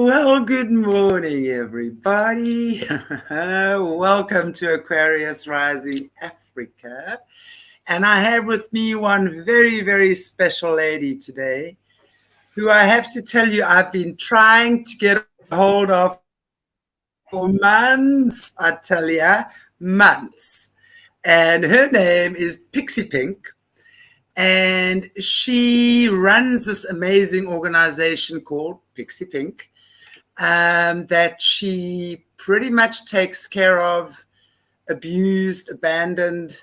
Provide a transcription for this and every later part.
Well, good morning, everybody. Welcome to Aquarius Rising Africa. And I have with me one very, very special lady today who I have to tell you I've been trying to get a hold of for months, I tell ya, months. And her name is Pixie Pink. And she runs this amazing organization called Pixie Pink. That she pretty much takes care of abused, abandoned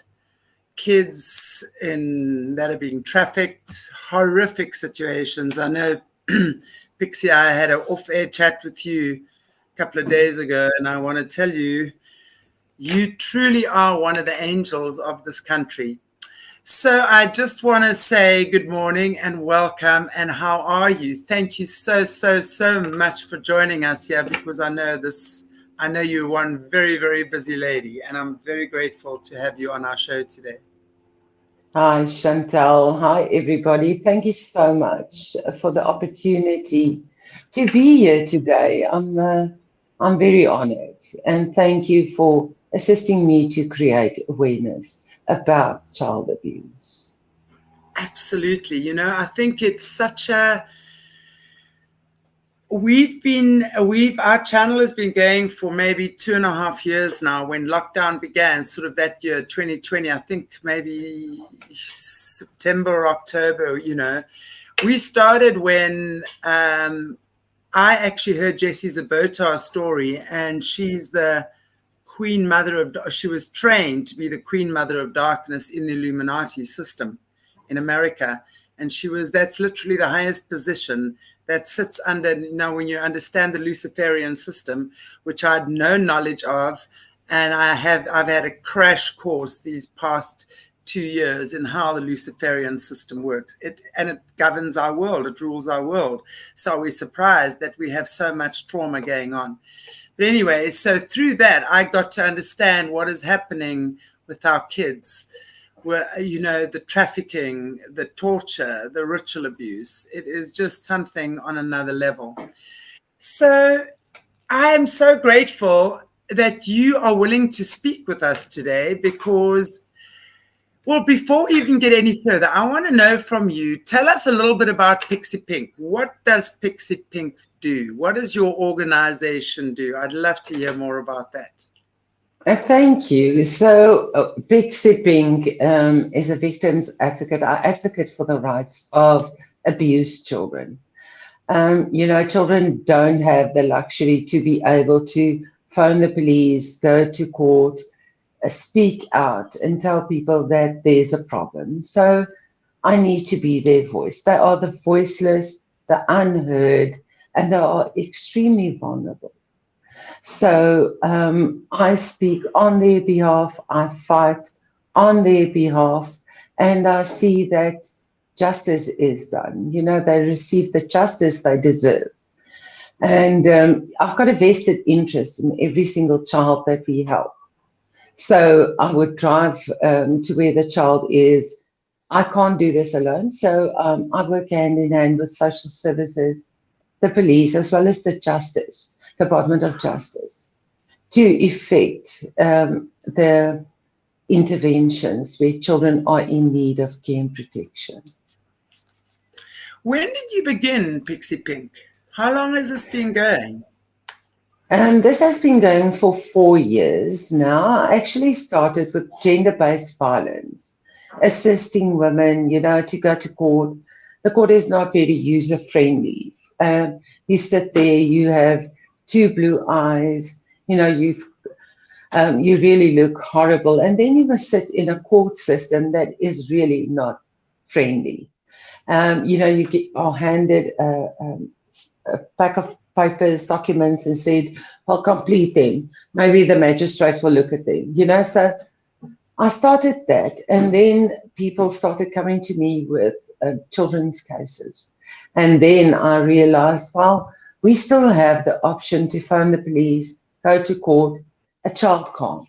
kids that are being trafficked, horrific situations. I know, Pixie, I had an off-air chat with you a couple of days ago, and I want to tell you, you truly are one of the angels of this country. So I just want to say good morning and welcome, and how are you? Thank you so much for joining us here, because I know you're one very, very busy lady, and I'm very grateful to have you on our show today. Hi, Chantal. Hi, everybody. Thank you so much for the opportunity to be here today. I'm very honored, and thank you for assisting me to create awareness about child abuse. Absolutely. I think it's such a our channel has been going for maybe 2.5 years now. When lockdown began, sort of that year 2020, I think maybe September or October, we started when I actually heard Jessie Zabotar's story, and she's the Queen Mother of, she was trained to be the Queen Mother of Darkness in the Illuminati system in America. And that's literally the highest position that sits under, when you understand the Luciferian system, which I had no knowledge of. And I've had a crash course these past 2 years in how the Luciferian system works. It governs our world, it rules our world. So we're surprised that we have so much trauma going on. But anyway, so through that, I got to understand what is happening with our kids. Where, the trafficking, the torture, the ritual abuse. It is just something on another level. So I am so grateful that you are willing to speak with us today, because, well, before we even get any further, I want to know from you, tell us a little bit about Pixie Pink. What does Pixie Pink do? What does your organization do? I'd love to hear more about that. Thank you. So, Pixie Pink is a victim's advocate. I advocate for the rights of abused children. Children don't have the luxury to be able to phone the police, go to court, speak out and tell people that there's a problem. So I need to be their voice. They are the voiceless, the unheard, and they are extremely vulnerable. So I speak on their behalf, I fight on their behalf, and I see that justice is done. They receive the justice they deserve. And I've got a vested interest in every single child that we help. So I would drive to where the child is. I can't do this alone. So I work hand in hand with social services, the police, as well as the Department of Justice, to effect the interventions where children are in need of care and protection. When did you begin Pixie Pink? How long has this been going? This has been going for 4 years now. I actually started with gender-based violence, assisting women, to go to court. The court is not very user-friendly. You sit there, you have 2 blue eyes, you really look horrible. And then you must sit in a court system that is really not friendly. You are handed a pack of papers, documents, and said, well, complete them. Maybe the magistrate will look at them. So I started that. And then people started coming to me with children's cases. And then I realized, well, we still have the option to phone the police, go to court. A child can't.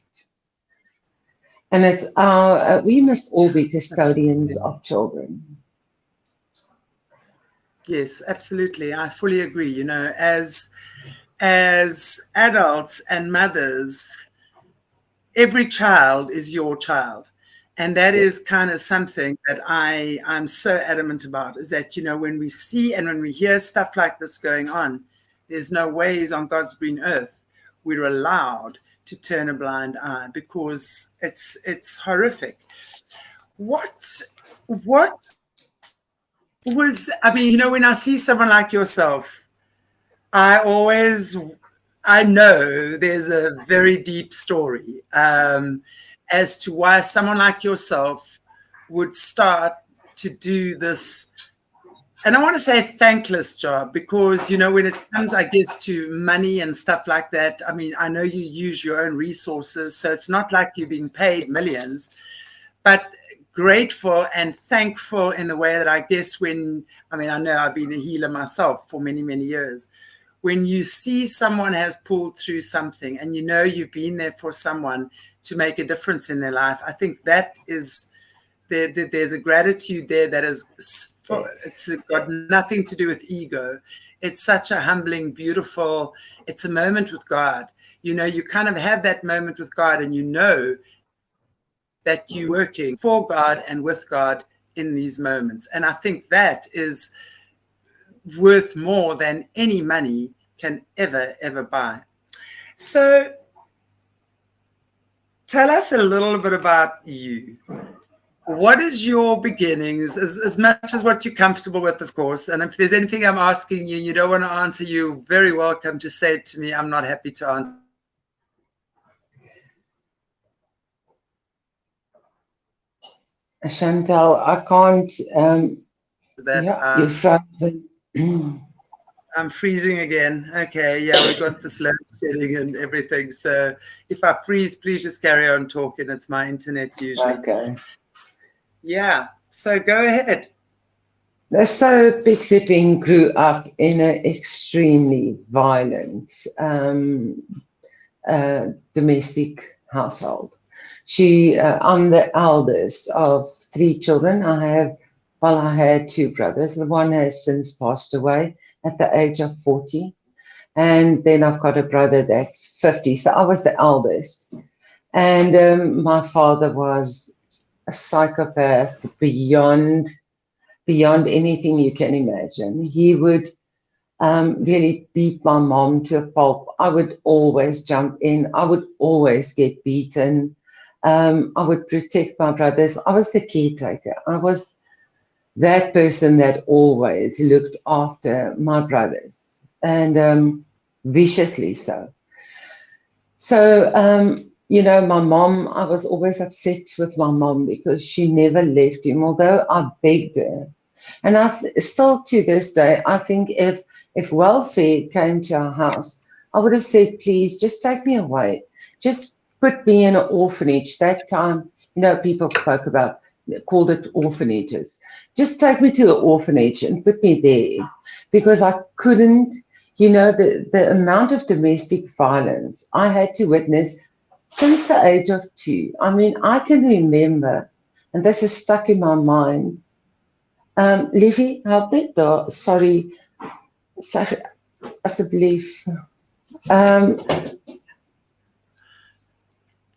And it's we must all be custodians of children. Yes, absolutely. I fully agree. You know, as adults and mothers, every child is your child. And that is kind of something that I'm so adamant about, is that, you know, when we see and when we hear stuff like this going on, there's no ways on God's green earth we're allowed to turn a blind eye, because it's horrific. What was, I mean, you know, when I see someone like yourself, I always, I know there's a very deep story as to why someone like yourself would start to do this. And I want to say thankless job, because, you know, when it comes, I guess, to money and stuff like that, I mean, I know you use your own resources, so it's not like you're being paid millions, but grateful and thankful in the way that I guess when, I mean, I know I've been a healer myself for many, many years. When you see someone has pulled through something and you know you've been there for someone to make a difference in their life, I think that is, there's a gratitude there that is, it's got nothing to do with ego. It's such a humbling, beautiful, it's a moment with God. You know, you kind of have that moment with God, and you know that you're working for God and with God in these moments. And I think that is worth more than any money can ever buy. So tell us a little bit about you. What is your beginnings, as much as what you're comfortable with, of course. And if there's anything I'm asking you and you don't want to answer, you're very welcome to say it to me. I'm not happy to answer. Chantal, I can't. That Yeah, you're frozen. I'm freezing again. Okay, yeah, we got this load shedding and everything. So if I freeze, please just carry on talking. It's my internet usually. Okay. Yeah, so go ahead. So Pixie Pink grew up in an extremely violent domestic household. I'm the eldest of three children. I had two brothers. The one has since passed away at the age of 40. And then I've got a brother that's 50. So I was the eldest. And my father was a psychopath beyond anything you can imagine. He would really beat my mom to a pulp. I would always jump in. I would always get beaten. I would protect my brothers. I was the caretaker. I was that person that always looked after my brothers, and viciously so. So, you know, my mom, I was always upset with my mom because she never left him, although I begged her. And still to this day, I think if welfare came to our house, I would have said, please, just take me away. Just put me in an orphanage. That time, you know, people called it orphanages. Just take me to the orphanage and put me there, because I couldn't, you know, the amount of domestic violence I had to witness since the age of 2. I mean, I can remember, and this is stuck in my mind. Liefie, help me daar. Sorry, asseblief.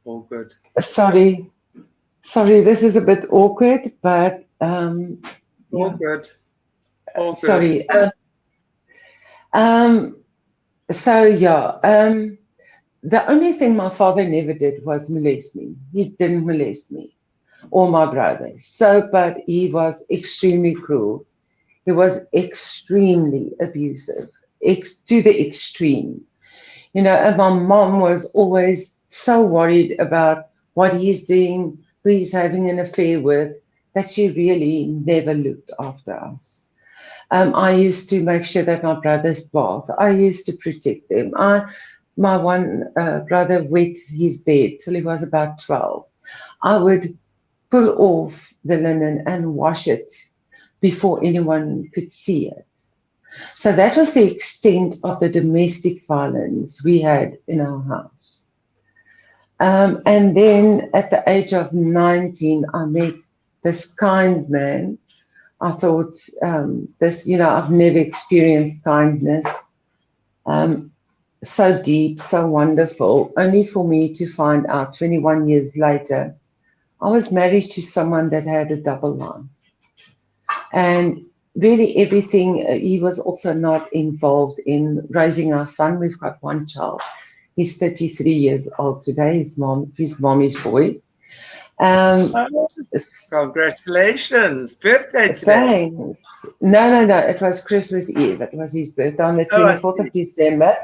All good. Sorry, this is a bit awkward, but all good. All sorry. good. So yeah, the only thing my father never did was molest me. He didn't molest me or my brothers. So, but he was extremely cruel. He was extremely abusive, to the extreme. You know, and my mom was always so worried about what he's doing, who he's having an affair with, that she really never looked after us. I used to make sure that my brothers bathed. I used to protect them. My one brother wet his bed till he was about 12. I would pull off the linen and wash it before anyone could see it. So that was the extent of the domestic violence we had in our house. And then at the age of 19, I met this kind man I thought this, I've never experienced kindness so deep, so wonderful, only for me to find out 21 years later, I was married to someone that had a double line. And really everything, he was also not involved in raising our son. We've got one child. He's 33 years old today. His mommy's boy. Congratulations. Birthday today. Thanks. No. It was Christmas Eve. It was his birthday on the 24th of December.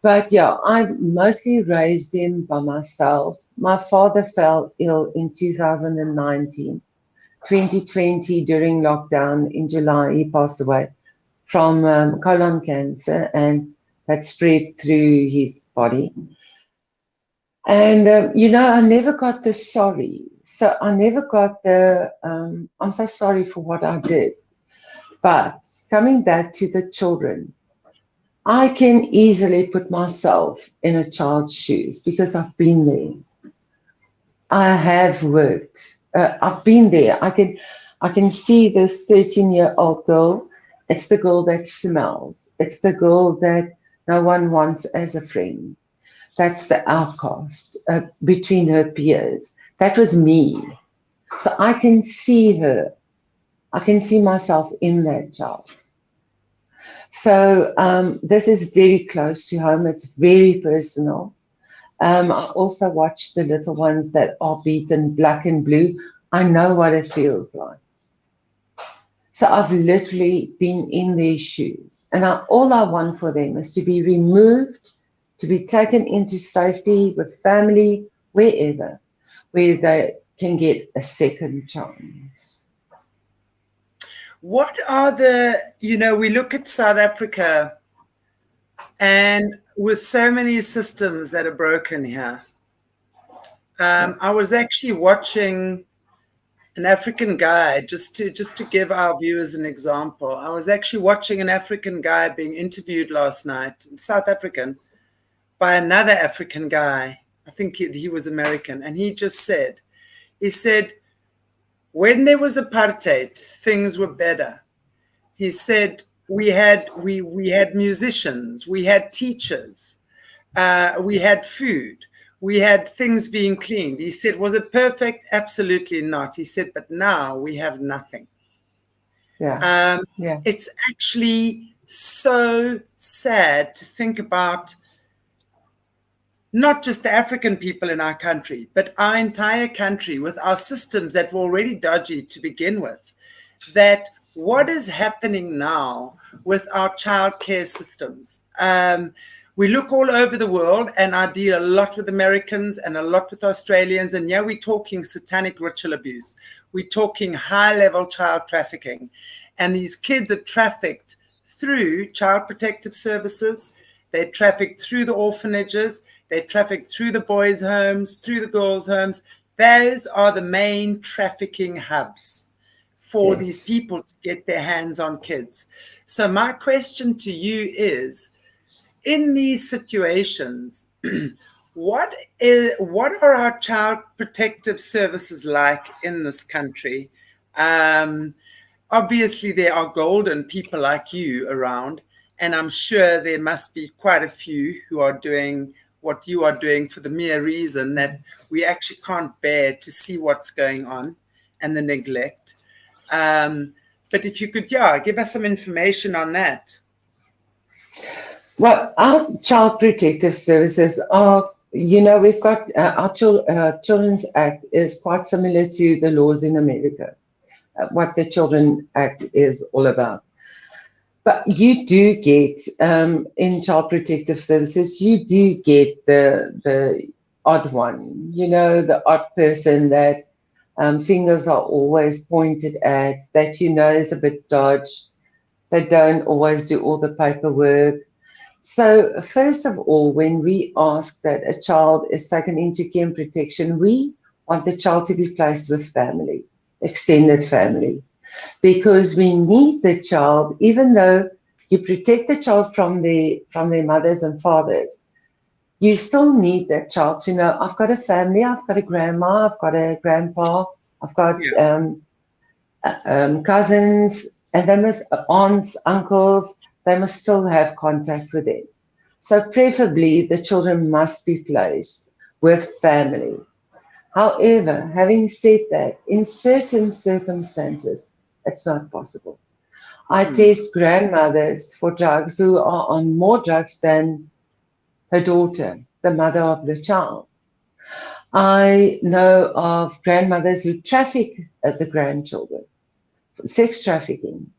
But yeah, I mostly raised him by myself. My father fell ill in 2019. 2020, during lockdown in July, he passed away from colon cancer, and that spread through his body. And, I never got the sorry. So I never got the, I'm so sorry for what I did. But coming back to the children, I can easily put myself in a child's shoes because I've been there. I have worked. I've been there. I can see this 13-year-old girl. It's the girl that smells. It's the girl that no one wants as a friend. That's the outcast between her peers. That was me. So I can see her. I can see myself in that child. So this is very close to home. It's very personal. I also watch the little ones that are beaten black and blue. I know what it feels like. So I've literally been in their shoes. And all I want for them is to be removed, to be taken into safety with family, wherever, where they can get a second chance. What are we look at South Africa, and with so many systems that are broken here. I was actually watching an African guy, just to give our viewers an example. I was actually watching an African guy being interviewed last night, South African, by another African guy. I think he was American. And he said, when there was apartheid, things were better. He said, we had musicians, we had teachers, we had food, we had things being cleaned. He said, was it perfect? Absolutely not. He said, but now we have nothing. Yeah. It's actually so sad to think about not just the African people in our country, but our entire country with our systems that were already dodgy to begin with, that what is happening now with our childcare systems. We look all over the world, and I deal a lot with Americans and a lot with Australians. And we're talking satanic ritual abuse. We're talking high-level child trafficking. And these kids are trafficked through child protective services. They're trafficked through the orphanages. They're trafficked through the boys' homes, through the girls' homes. Those are the main trafficking hubs for these people to get their hands on kids. So my question to you is, in these situations, what are our child protective services like in this country? Obviously, there are golden people like you around, and I'm sure there must be quite a few who are doing what you are doing for the mere reason that we actually can't bear to see what's going on and the neglect. But if you could, give us some information on that. Well, our child protective services are, we've got our Children's Act is quite similar to the laws in America, what the Children's Act is all about. But you do get, in child protective services, you do get the odd one, the odd person that fingers are always pointed at, that is a bit dodged. They don't always do all the paperwork. So first of all, when we ask that a child is taken into care and protection, we want the child to be placed with family, extended family, because we need the child, even though you protect the child from their mothers and fathers, you still need that child to know, I've got a family, I've got a grandma, I've got a grandpa, I've got cousins, and they must, aunts, uncles, they must still have contact with them. So preferably the children must be placed with family. However, having said that, in certain circumstances, it's not possible. I test grandmothers for drugs who are on more drugs than her daughter, the mother of the child. I know of grandmothers who traffic the grandchildren, sex trafficking,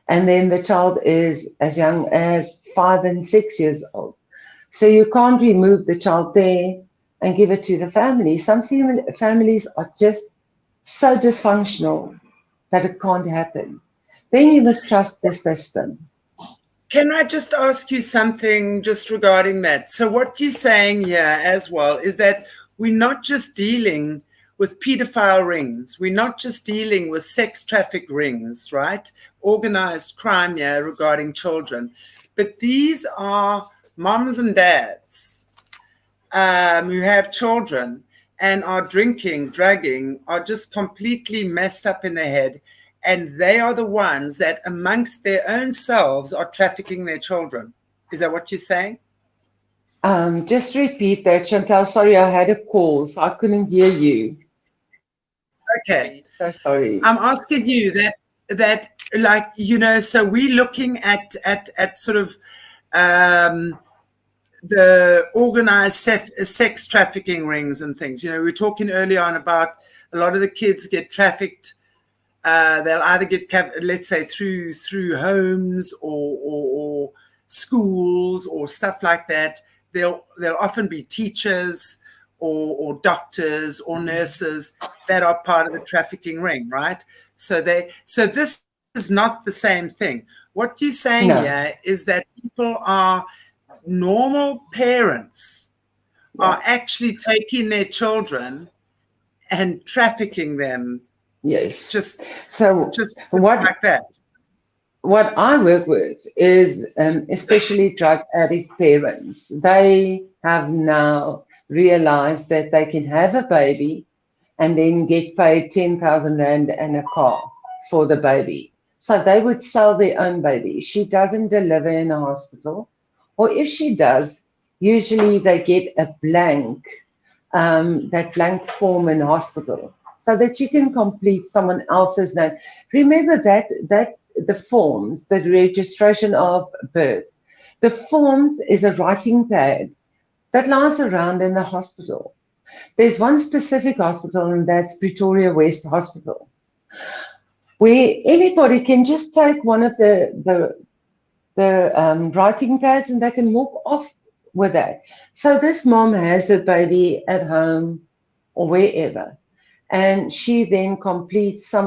and then the child is as young as 5 and 6 years old. So you can't remove the child there and give it to the family. Some families are just so dysfunctional that it can't happen. Then you must trust the system. Can I just ask you something just regarding that? So what you're saying here as well is that we're not just dealing with pedophile rings. We're not just dealing with sex traffic rings, right? Organized crime here regarding children. But these are moms and dads who have children and are drinking, drugging, are just completely messed up in their head. And they are the ones that amongst their own selves are trafficking their children. Is that what you're saying? Just repeat that, Chantal. Sorry, I had a call, so I couldn't hear you. Okay. So sorry. I'm asking you that like, you know, so we're looking at sort of the organized sex trafficking rings and things. You know, we were talking earlier on about a lot of the kids get trafficked. They'll either get, let's say, through homes or schools or stuff like that. They'll often be teachers or doctors or nurses that are part of the trafficking ring, right? So this is not the same thing. What you're saying here is that people are normal parents are actually taking their children and trafficking them. Yes. Just what like that. What I work with is especially drug addict parents. They have now realized that they can have a baby and then get paid 10,000 Rand and a car for the baby. So they would sell their own baby. She doesn't deliver in a hospital, or if she does, usually they get a blank, that blank form in hospital, so that you can complete someone else's name. Remember that the forms, the registration of birth, the forms is a writing pad that lies around in the hospital. There's one specific hospital, and that's Pretoria West Hospital, where anybody can just take one of the writing pads and they can walk off with that. So this mom has a baby at home or wherever, and she then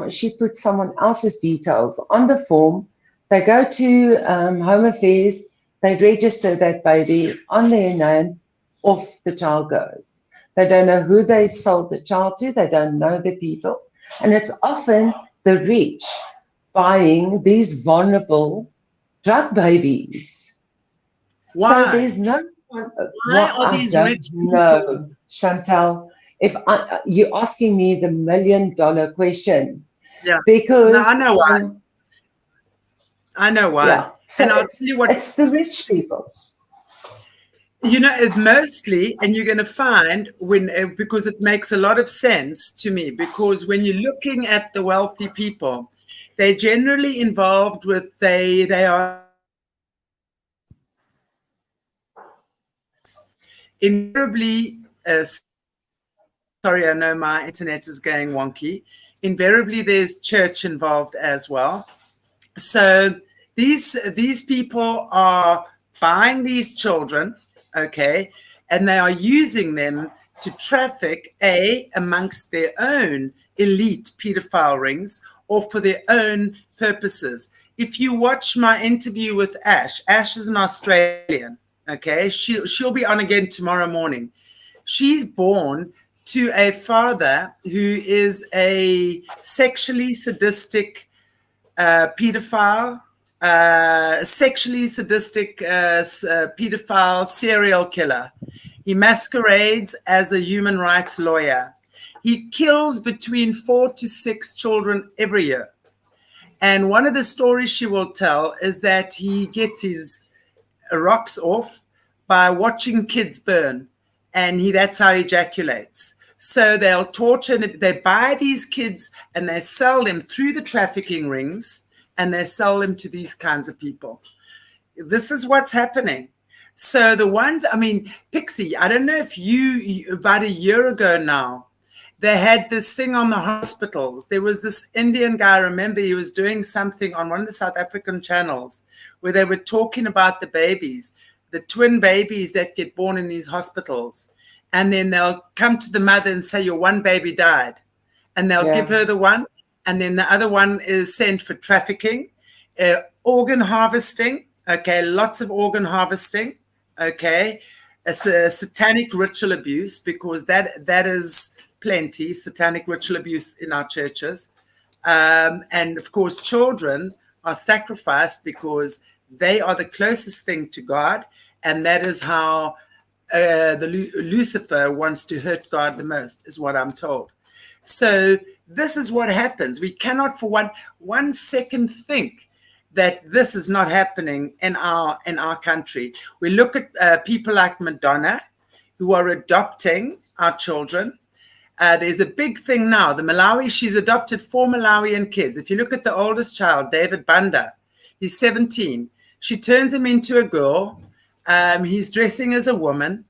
she puts someone else's details on the form. They go to Home Affairs, they register that baby on their name, off the child goes. They don't know who they've sold the child to, they don't know the people, and it's often the rich buying these vulnerable drug babies. Why? So there's no one. Why are these rich people? No, Chantal. If you're asking me the $1 million question, yeah, because no, I know why. I know why. Yeah. So and I'll tell you what. It's the rich people. You know, it mostly, and you're going to find because it makes a lot of sense to me, because when you're looking at the wealthy people, they're generally involved with, they are invariably, sorry, I know my internet is going wonky. Invariably, there's church involved as well. So these people are buying these children, okay, and they are using them to traffic amongst their own elite pedophile rings or for their own purposes. If you watch my interview with Ash is an Australian, okay, she'll be on again tomorrow morning. She's born to a father who is a sexually sadistic pedophile, pedophile serial killer. He masquerades as a human rights lawyer. He kills between 4 to 6 children every year. And one of the stories she will tell is that he gets his rocks off by watching kids burn, and that's how he ejaculates. So they'll torture, they buy these kids and they sell them through the trafficking rings, and they sell them to these kinds of people. This is what's happening. So the ones, I mean, Pixie, I don't know if about a year ago now, they had this thing on the hospitals. There was this Indian guy, I remember he was doing something on one of the South African channels where they were talking about the babies, the twin babies that get born in these hospitals. And then they'll come to the mother and say, your one baby died. And they'll give her the one. And then the other one is sent for trafficking, organ harvesting. Okay, lots of organ harvesting. Okay, a satanic ritual abuse, because that is plenty, satanic ritual abuse in our churches. And of course, children are sacrificed because they are the closest thing to God. And that is how Lucifer wants to hurt God the most, is what I'm told. So this is what happens. We cannot for one second think that this is not happening in our country. We look at people like Madonna, who are adopting our children. There's a big thing now. She's adopted 4 Malawian kids. If you look at the oldest child, David Banda, he's 17. She turns him into a girl. He's dressing as a woman.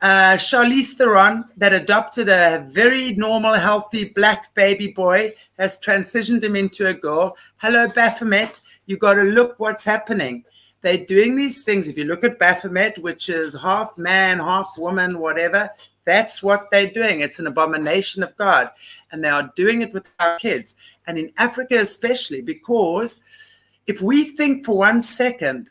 Charlize Theron, that adopted a very normal, healthy black baby boy, has transitioned him into a girl. Hello, Baphomet. You got to look what's happening. They're doing these things. If you look at Baphomet, which is half man, half woman, whatever, that's what they're doing. It's an abomination of God. And they are doing it with our kids. And in Africa especially, because if we think for 1 second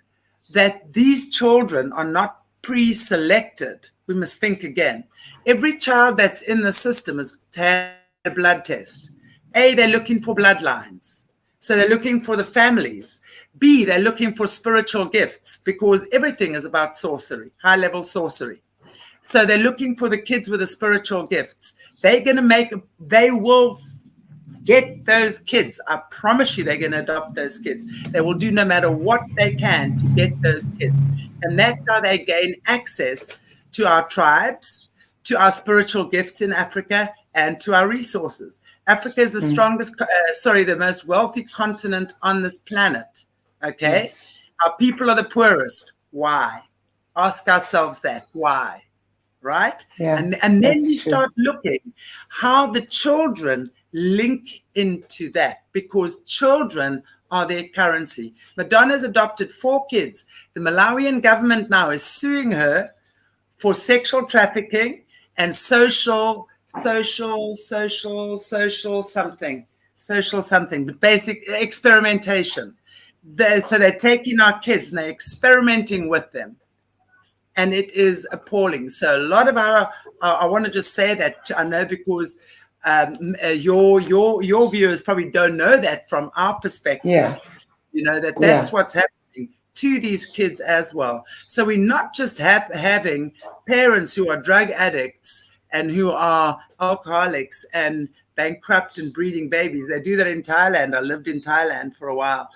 that these children are not pre-selected, we must think again. Every child that's in the system is to have a blood test. A, they're looking for bloodlines. So they're looking for the families. B, they're looking for spiritual gifts, because everything is about sorcery, high-level sorcery. So they're looking for the kids with the spiritual gifts. They will get those kids. I promise you they're going to adopt those kids. They will do no matter what they can to get those kids. And that's how they gain access to our tribes, to our spiritual gifts in Africa, and to our resources. Africa is the the most wealthy continent on this planet. Okay? Yes. Our people are the poorest. Why? Ask ourselves that. Why? Right? Yeah, and then we start looking how the children link into that, because children are their currency. Madonna's adopted 4 kids. The Malawian government now is suing her for sexual trafficking and social something, but basic experimentation. So they're taking our kids and they're experimenting with them. And it is appalling. So a lot of I want to just say that, I know, because your viewers probably don't know that from our perspective. Yeah. You know, that's what's happening to these kids as well. So we're not just having parents who are drug addicts and who are alcoholics and bankrupt and breeding babies. They do that in Thailand. I lived in Thailand for a while.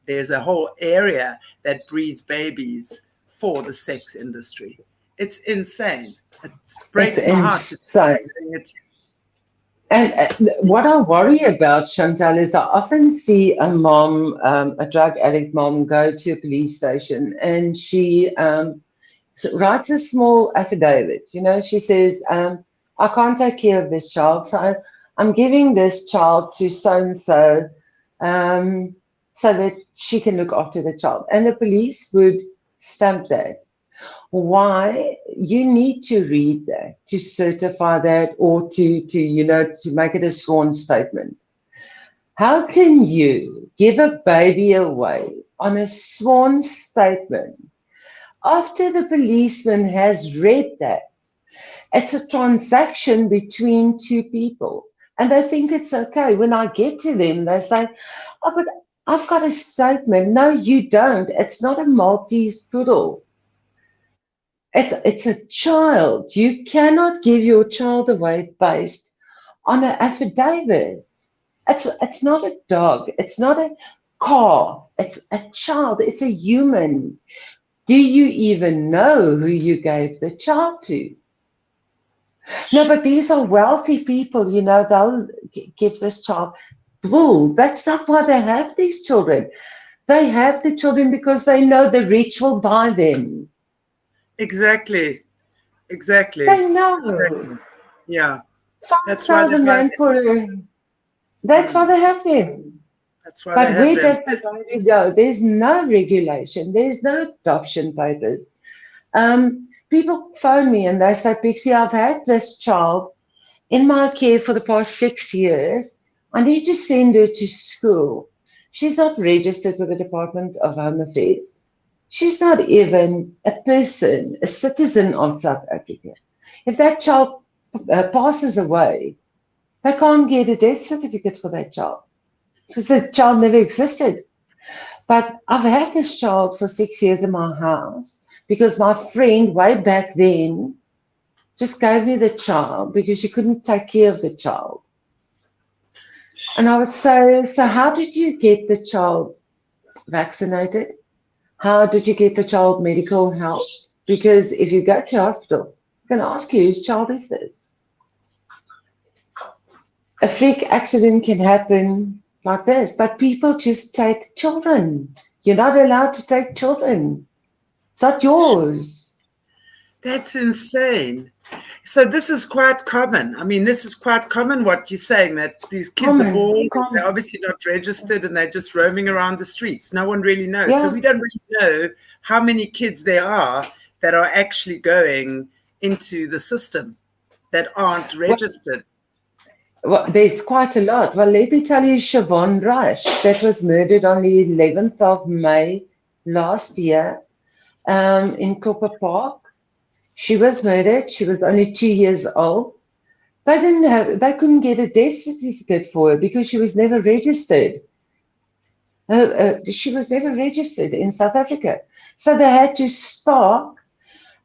There's a whole area that breeds babies for the sex industry. It's insane. It breaks my heart. And what I worry about, Chantal, is I often see a mom, a drug addict mom, go to a police station, and she writes a small affidavit. You know, she says, I can't take care of this child, so I'm giving this child to so-and-so so that she can look after the child. And the police would stamp that. Why? You need to read that, to certify that, or to make it a sworn statement. How can you give a baby away on a sworn statement after the policeman has read that? It's a transaction between 2 people, and they think it's okay. When I get to them, they say, oh, but I've got a statement. No, you don't. It's not a Maltese poodle. It's a child. You cannot give your child away based on an affidavit. It's not a dog. It's not a car. It's a child. It's a human. Do you even know who you gave the child to? No, but these are wealthy people, you know, they'll give this child bull. That's not why they have these children. They have the children because they know the rich will buy them. Exactly. Exactly. They know. Exactly. Yeah. That's why they 5,000 buy rand for that's why they have them. That's why they But have where them. does the baby go? There's no regulation. There's no adoption papers. People phone me and they say, Pixie, I've had this child in my care for the past 6 years. I need to send her to school. She's not registered with the Department of Home Affairs. She's not even a person, a citizen of South Africa. If that child passes away, they can't get a death certificate for that child because the child never existed. But I've had this child for 6 years in my house because my friend way back then just gave me the child because she couldn't take care of the child. And I would say, so how did you get the child vaccinated? How did you get the child medical help? Because if you go to hospital, you can ask you, whose child is this? A freak accident can happen like this, but people just take children. You're not allowed to take children. It's not yours. That's insane. So this is quite common. I mean, this is quite common what you're saying, that these kids are born, they're obviously not registered and they're just roaming around the streets. No one really knows. Yeah. So we don't really know how many kids there are that are actually going into the system that aren't registered. Well, there's quite a lot. Well, let me tell you, Siobhan Rush, that was murdered on the 11th of May last year in Copper Park. She was murdered. She was only 2 years old. They couldn't get a death certificate for her because she was never registered. She was never registered in South Africa. So they had to spark.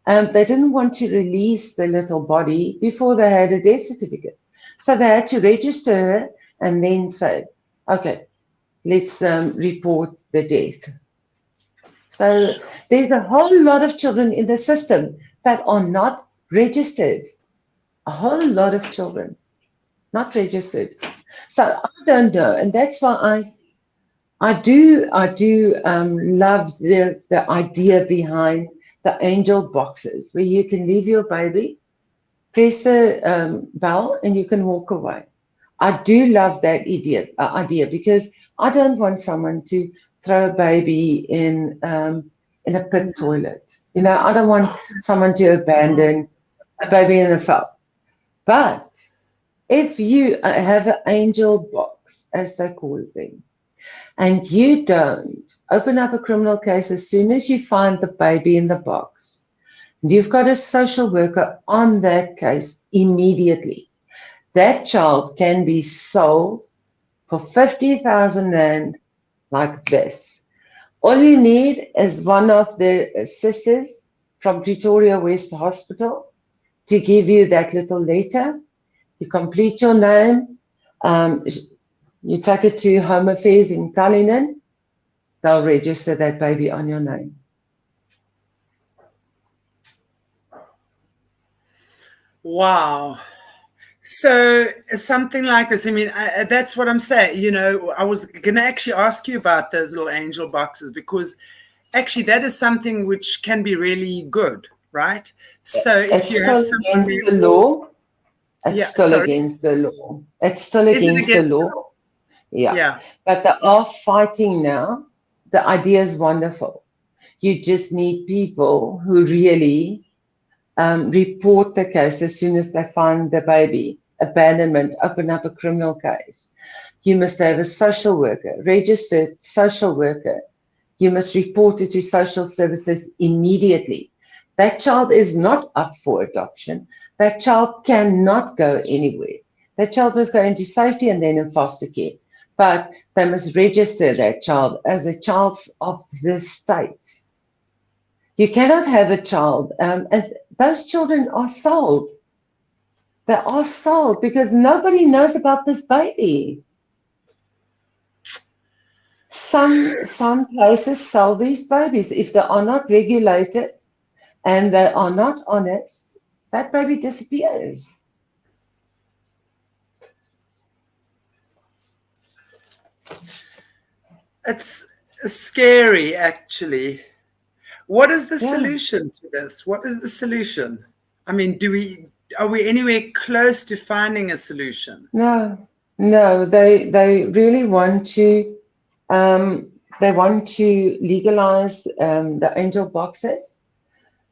They didn't want to release the little body before they had a death certificate. So they had to register her and then say, okay, let's report the death. So there's a whole lot of children in the system that are not registered. A whole lot of children not registered. So I don't know, and that's why I do love the idea behind the angel boxes where you can leave your baby, press the bell, and you can walk away. I do love that idea because I don't want someone to throw a baby in a pit toilet. You know, I don't want someone to abandon a baby in a felt. But if you have an angel box, as they call them, and you don't open up a criminal case as soon as you find the baby in the box, you've got a social worker on that case immediately. That child can be sold for 50,000 rand like this. All you need is one of the sisters from Pretoria West Hospital to give you that little letter. You complete your name. You take it to Home Affairs in Cullinan. They'll register that baby on your name. Wow. So something like this, I mean, that's what I'm saying. You know, I was going to actually ask you about those little angel boxes because actually that is something which can be really good, right? So if you have someone against the law, it's still sorry. against the law. It's still Is it against the law. Yeah. But they are fighting now. The idea is wonderful. You just need people who really report the case as soon as they find the baby. Abandonment, open up a criminal case. You must have a social worker, registered social worker. You must report it to social services immediately. That child is not up for adoption. That child cannot go anywhere. That child must go into safety and then in foster care. But they must register that child as a child of the state. You cannot have a child, and those children are sold. They are sold because nobody knows about this baby. some places sell these babies. If they are not regulated and they are not honest, that baby disappears. It's scary, actually. What is the Yeah. solution to this? What is the solution? I mean, are we anywhere close to finding a solution? No, they really want to legalize the angel boxes.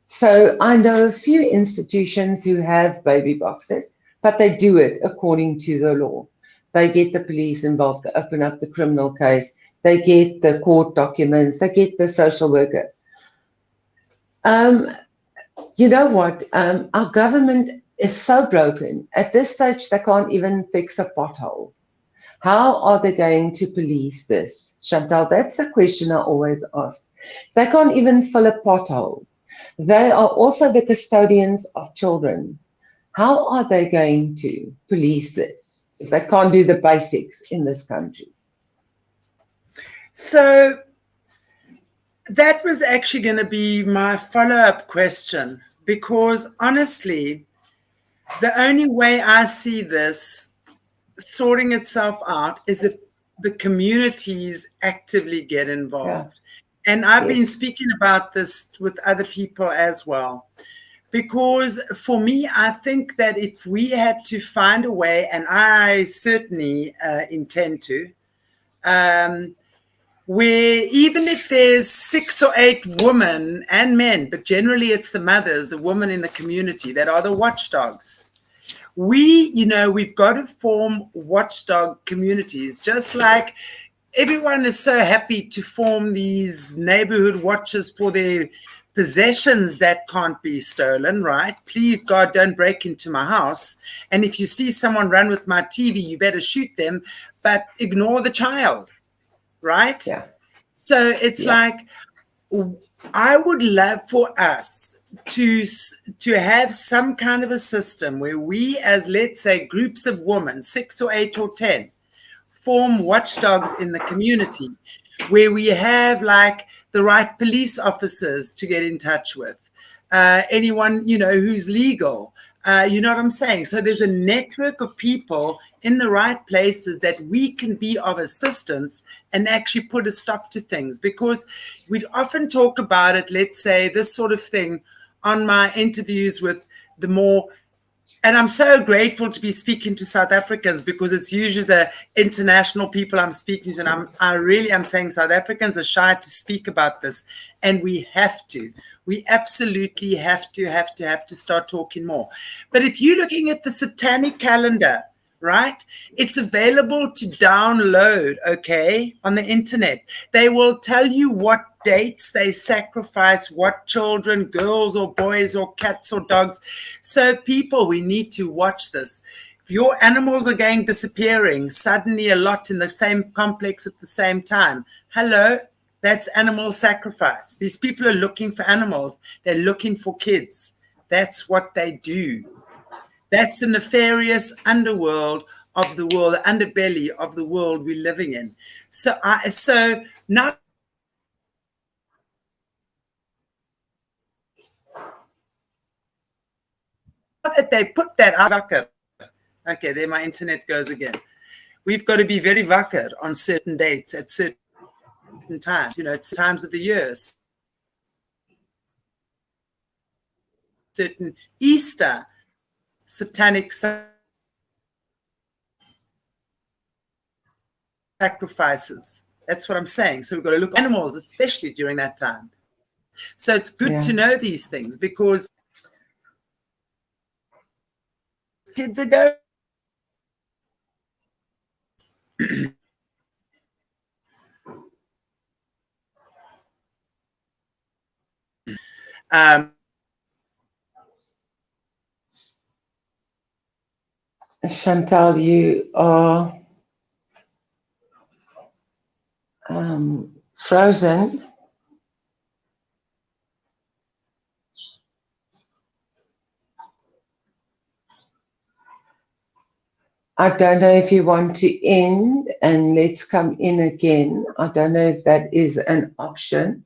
So I know a few institutions who have baby boxes, but they do it according to the law. They get the police involved, they open up the criminal case, they get the court documents, they get the social worker. You know what? Our government is so broken. At this stage, they can't even fix a pothole. How are they going to police this? Chantal, that's the question I always ask. They can't even fill a pothole. They are also the custodians of children. How are they going to police this if they can't do the basics in this country? So that was actually going to be my follow-up question, because honestly, the only way I see this sorting itself out is if the communities actively get involved. Yeah. And I've been speaking about this with other people as well. Because for me, I think that if we had to find a way, and I certainly intend to, where even if there's 6 or 8 women and men, but generally it's the mothers, the women in the community that are the watchdogs. We've got to form watchdog communities, just like everyone is so happy to form these neighborhood watches for their possessions that can't be stolen, right? Please, God, don't break into my house. And if you see someone run with my TV, you better shoot them, but ignore the child, right? Yeah. So it's like, I would love for us to have some kind of a system where we, as let's say groups of women, 6 or 8 or 10, form watchdogs in the community, where we have like the right police officers to get in touch with, anyone who's legal. You know what I'm saying? So there's a network of people in the right places that we can be of assistance and actually put a stop to things. Because we'd often talk about it, let's say this sort of thing on my interviews with the more, and I'm so grateful to be speaking to South Africans, because it's usually the international people I'm speaking to. And I'm saying South Africans are shy to speak about this. And we have to. We absolutely have to start talking more. But if you're looking at the satanic calendar, right, it's available to download, okay, on the internet. They will tell you what dates they sacrifice, what children, girls or boys or cats or dogs. So people, we need to watch this. If your animals are going disappearing, suddenly a lot in the same complex at the same time, hello, that's animal sacrifice. These people are looking for animals. They're looking for kids. That's what they do. That's the nefarious underworld of the world, the underbelly of the world we're living in. So now that they put that out, okay, there my internet goes again. We've got to be very wakker on certain dates at certain times, it's times of the year. Certain Easter satanic sacrifices. That's what I'm saying. So we've got to look at animals, especially during that time. So it's good to know these things, because kids are going. Chantal, you are frozen. I don't know if you want to end and let's come in again. I don't know if that is an option.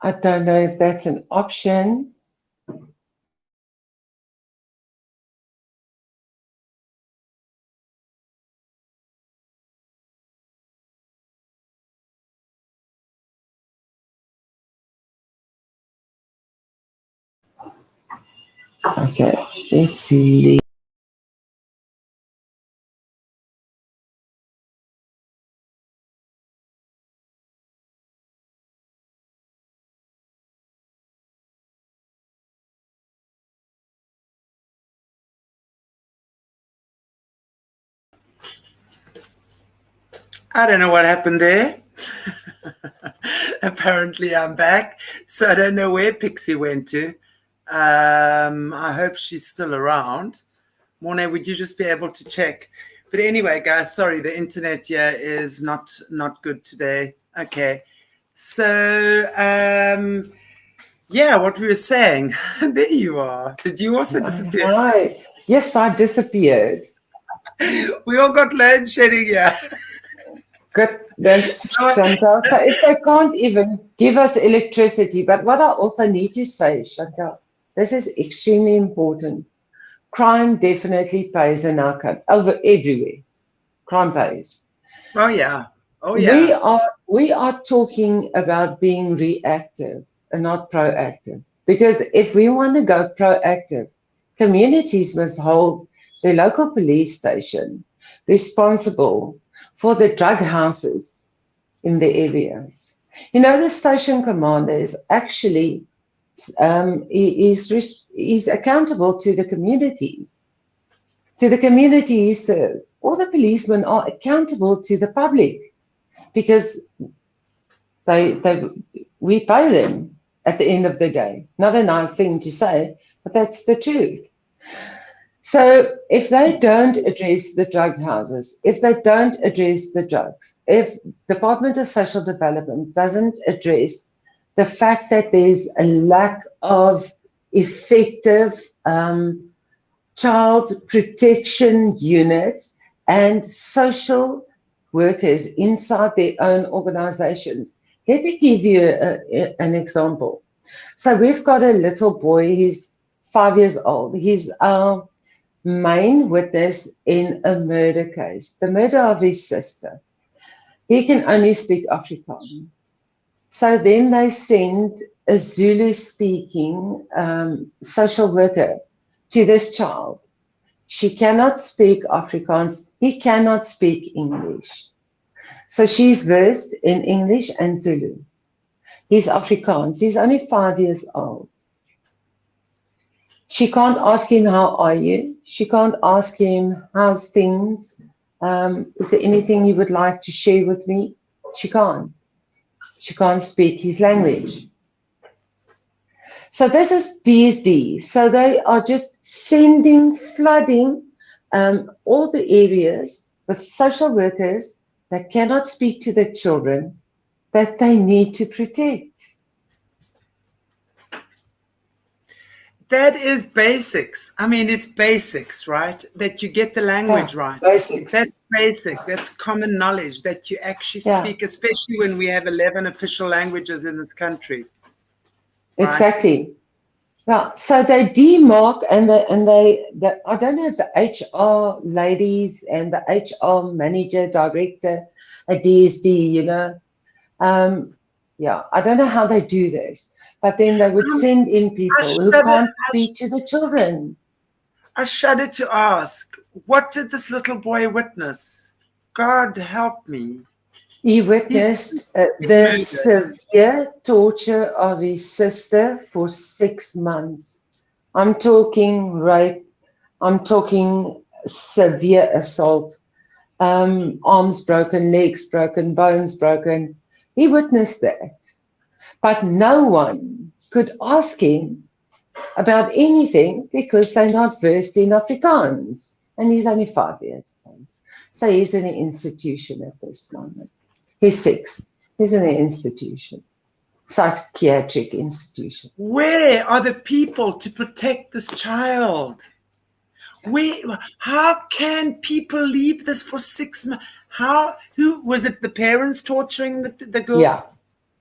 I don't know if that's an option. Okay, let's see. I don't know what happened there. Apparently, I'm back. So I don't know where Pixie went to. I hope she's still around. Mornay, would you just be able to check? But anyway, guys, sorry, the internet here is not good today. Okay. So, yeah, what we were saying. There you are. Did you also disappear? Hi. Yes, I disappeared. We all got load shedding here. Goodness, Chantal. So if they can't even give us electricity, but what I also need to say, Chantal, this is extremely important. Crime definitely pays in our country, everywhere. Crime pays. Oh yeah. Oh yeah. We are talking about being reactive and not proactive. Because if we want to go proactive, communities must hold their local police station responsible for the drug houses in the areas. You know, the station commander is actually is accountable to the communities, to the community he serves. All the policemen are accountable to the public because we pay them at the end of the day. Not a nice thing to say, but that's the truth. So if they don't address the drug houses, if they don't address the drugs, if Department of Social Development doesn't address the fact that there's a lack of effective child protection units and social workers inside their own organizations. Let me give you an example. So we've got a little boy, he's 5 years old. He's our main witness in a murder case, the murder of his sister. He can only speak Afrikaans. So then they send a Zulu-speaking social worker to this child. She cannot speak Afrikaans. He cannot speak English. So she's versed in English and Zulu. He's Afrikaans. He's only 5 years old. She can't ask him, how are you? She can't ask him, how's things? Is there anything you would like to share with me? She can't. She can't speak his language. So this is DSD. So they are just flooding all the areas with social workers that cannot speak to the children that they need to protect. That is basics. I mean, it's basics, right? That you get the language right. Basics. That's basic. That's common knowledge that you actually speak, especially when we have 11 official languages in this country. Right? Exactly. Yeah. So they demark and they I don't know if the HR ladies and the HR manager, director at DSD, you know, I don't know how they do this. But then they would send in people who can't speak to the children. I shudder to ask, what did this little boy witness? God help me. He witnessed the severe torture of his sister for 6 months. I'm talking rape. I'm talking severe assault. Arms broken, legs broken, bones broken. He witnessed that. But no one could ask him about anything because they're not versed in Afrikaans. And he's only 5 years old. So he's in an institution at this moment. He's 6. He's in an institution. psychiatric institution. Where are the people to protect this child? How can people leave this for 6 months? Who was it? The parents torturing the girl? Yeah.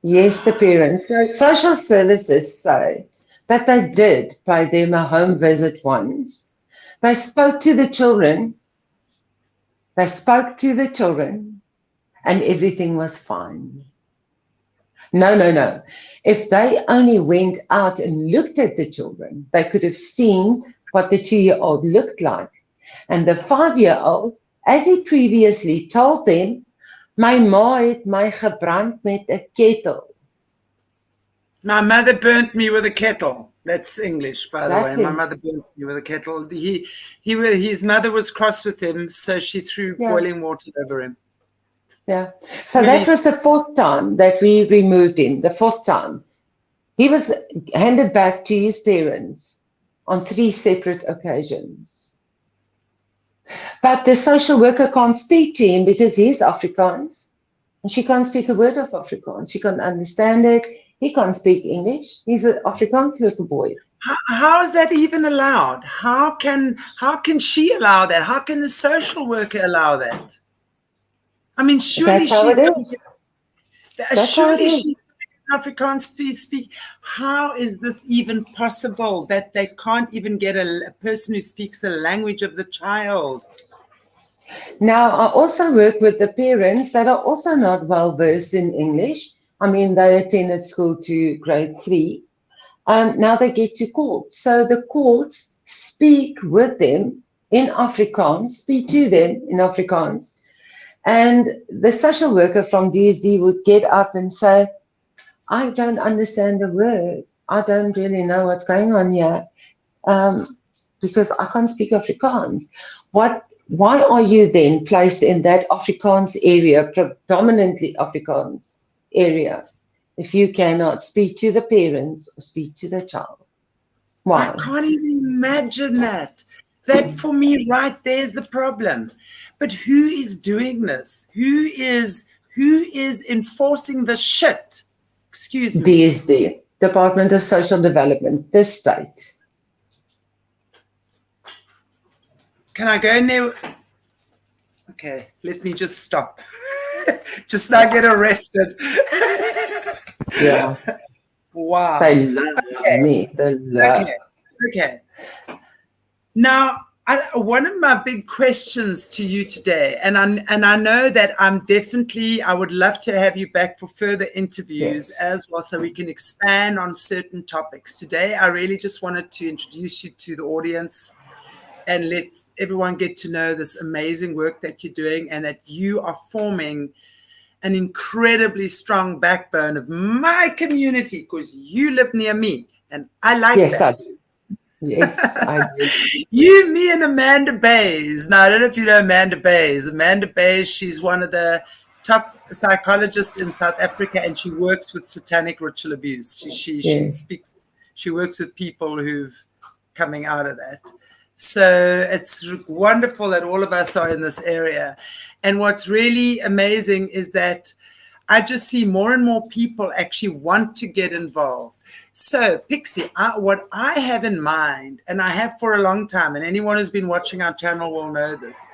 Yes, the parents. So social services say that they did pay them a home visit once. They spoke to the children. And everything was fine. No. If they only went out and looked at the children, they could have seen what the 2-year-old looked like. And the 5-year-old, as he previously told them, my ma het my gebrand met 'n kettle. My mother burnt me with a kettle. That's English, by Exactly. the way. My mother burnt me with a kettle. His mother was cross with him, so she threw boiling water over him. Yeah. So that was the 4th time that we removed him, the 4th time. He was handed back to his parents on 3 separate occasions. But the social worker can't speak to him because he's Afrikaans. And she can't speak a word of Afrikaans. She can't understand it. He can't speak English. He's an Afrikaans little boy. How is that even allowed? How can she allow that? How can the social worker allow that? I mean, surely she's Afrikaans speak. How is this even possible that they can't even get a person who speaks the language of the child? Now, I also work with the parents that are also not well versed in English. I mean, they attended school to grade 3. Now they get to court. So the courts speak with them in Afrikaans, speak to them in Afrikaans. And the social worker from DSD would get up and say, I don't understand a word. I don't really know what's going on here because I can't speak Afrikaans. Why are you then placed in that Afrikaans area, predominantly Afrikaans area, if you cannot speak to the parents or speak to the child? Why? I can't even imagine that. That for me right there is the problem. But who is doing this? Who is enforcing the shit? Excuse me. DSD, Department of Social Development, this state. Can I go in there? Okay, let me just stop. Just not get arrested. Yeah. Wow. They love me. They love. Okay. Now, one of my big questions to you today, and I know that I would love to have you back for further interviews as well, so we can expand on certain topics. Today, I really just wanted to introduce you to the audience and let everyone get to know this amazing work that you're doing, and that you are forming an incredibly strong backbone of my community, because you live near me, and I like that. Yes, I do. You, me, and Amanda Bays. Now, I don't know if you know Amanda Bays. Amanda Bays, she's one of the top psychologists in South Africa, and she works with satanic ritual abuse. She works with people who've coming out of that. So it's wonderful that all of us are in this area. And what's really amazing is that I just see more and more people actually want to get involved. So, Pixie, what I have in mind, and I have for a long time, and anyone who's been watching our channel will know this,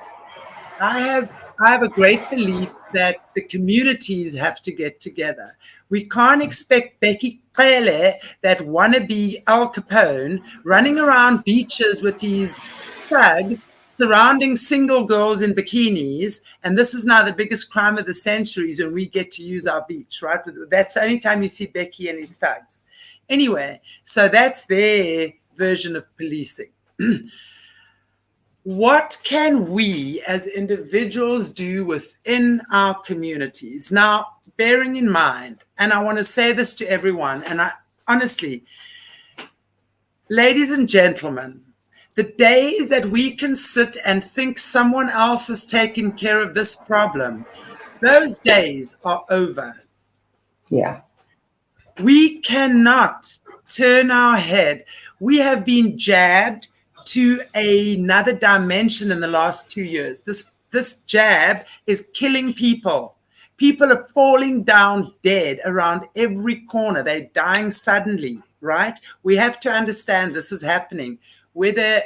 I have a great belief that the communities have to get together. We can't expect Becky Cele, that wannabe Al Capone, running around beaches with these thugs surrounding single girls in bikinis, and this is now the biggest crime of the centuries when we get to use our beach, right? That's the only time you see Becky and his thugs. Anyway, so that's their version of policing. What can we as individuals do within our communities? Now, bearing in mind, and I want to say this to everyone, and I honestly, ladies and gentlemen, the days that we can sit and think someone else is taking care of this problem, those days are over. Yeah. We cannot turn our head. We have been jabbed to another dimension in the last 2 years. This jab is killing people. People are falling down dead around every corner. They're dying suddenly, right? We have to understand this is happening. Whether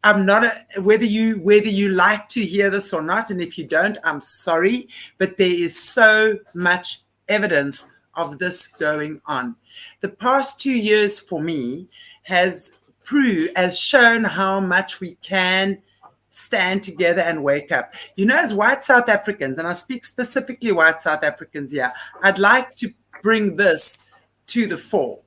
whether you like to hear this or not, and if you don't, I'm sorry, but there is so much evidence of this going on. The past 2 years for me has shown how much we can stand together and wake up. You know, as white South Africans, and I speak specifically white South Africans here, I'd like to bring this to the fore.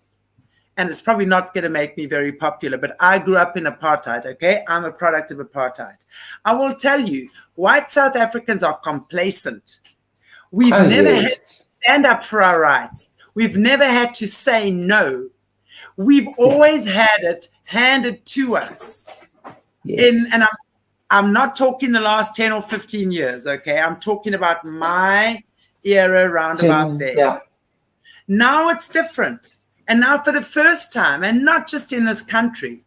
And it's probably not going to make me very popular, but I grew up in apartheid, okay? I'm a product of apartheid. I will tell you, white South Africans are complacent. We've never had to stand up for our rights. We've never had to say no. We've always had it handed to us. Yes. And I'm not talking the last 10 or 15 years, okay? I'm talking about my era around about there. Yeah. Now it's different. And now for the first time, and not just in this country,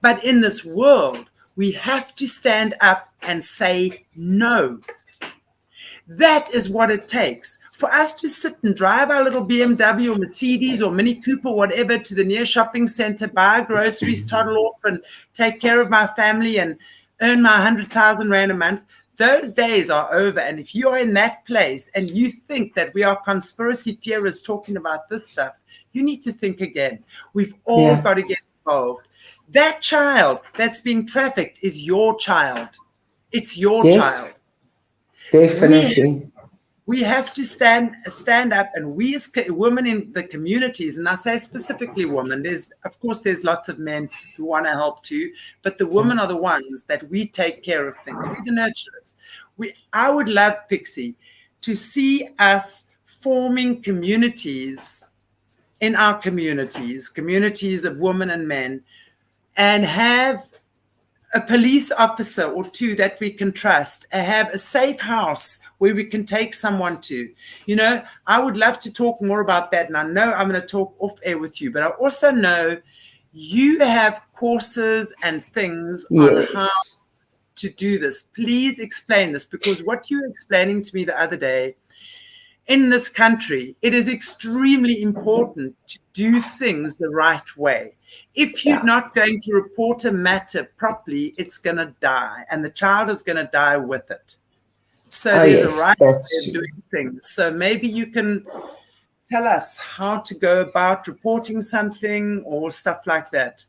but in this world, we have to stand up and say no. That is what it takes. For us to sit and drive our little BMW or Mercedes or Mini Cooper, whatever, to the near shopping center, buy groceries, toddle off and take care of my family and earn my 100,000 Rand a month, those days are over. And if you are in that place and you think that we are conspiracy theorists talking about this stuff, you need to think again. We've all got to get involved. That child that's being trafficked is your child. It's your child. Definitely. We have to stand up, and we as women in the communities, and I say specifically women, of course there's lots of men who want to help too, but the women are the ones that we take care of things. We're the nurturers. I would love, Pixie, to see us forming communities in our communities of women and men, and have a police officer or two that we can trust, and have a safe house where we can take someone to. You know, I would love to talk more about that. And I know I'm going to talk off air with you, but I also know you have courses and things on how to do this. Please explain this, because what you were explaining to me the other day, in this country, it is extremely important to do things the right way. If you're not going to report a matter properly, it's going to die, and the child is going to die with it. So there's a right way of doing things. So maybe you can tell us how to go about reporting something or stuff like that.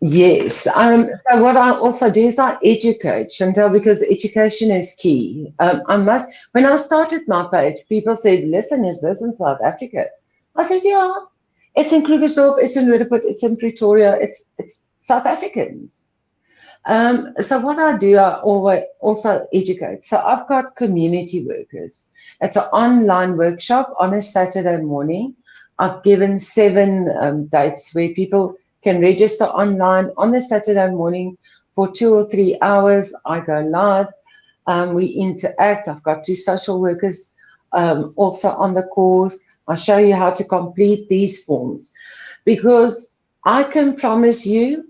Yes. So what I also do is I educate, Chantal, because education is key. When I started my page, people said, listen, is this in South Africa? I said, yeah, it's in Krugersdorp, it's in Roodepoort, it's in Pretoria, it's South Africans. So what I do, I always also educate. So I've got community workers. It's an online workshop on a Saturday morning. I've given 7 dates where people can register online on a Saturday morning for 2 or 3 hours. I go live. We interact. I've got 2 social workers also on the course. I'll show you how to complete these forms, because I can promise you,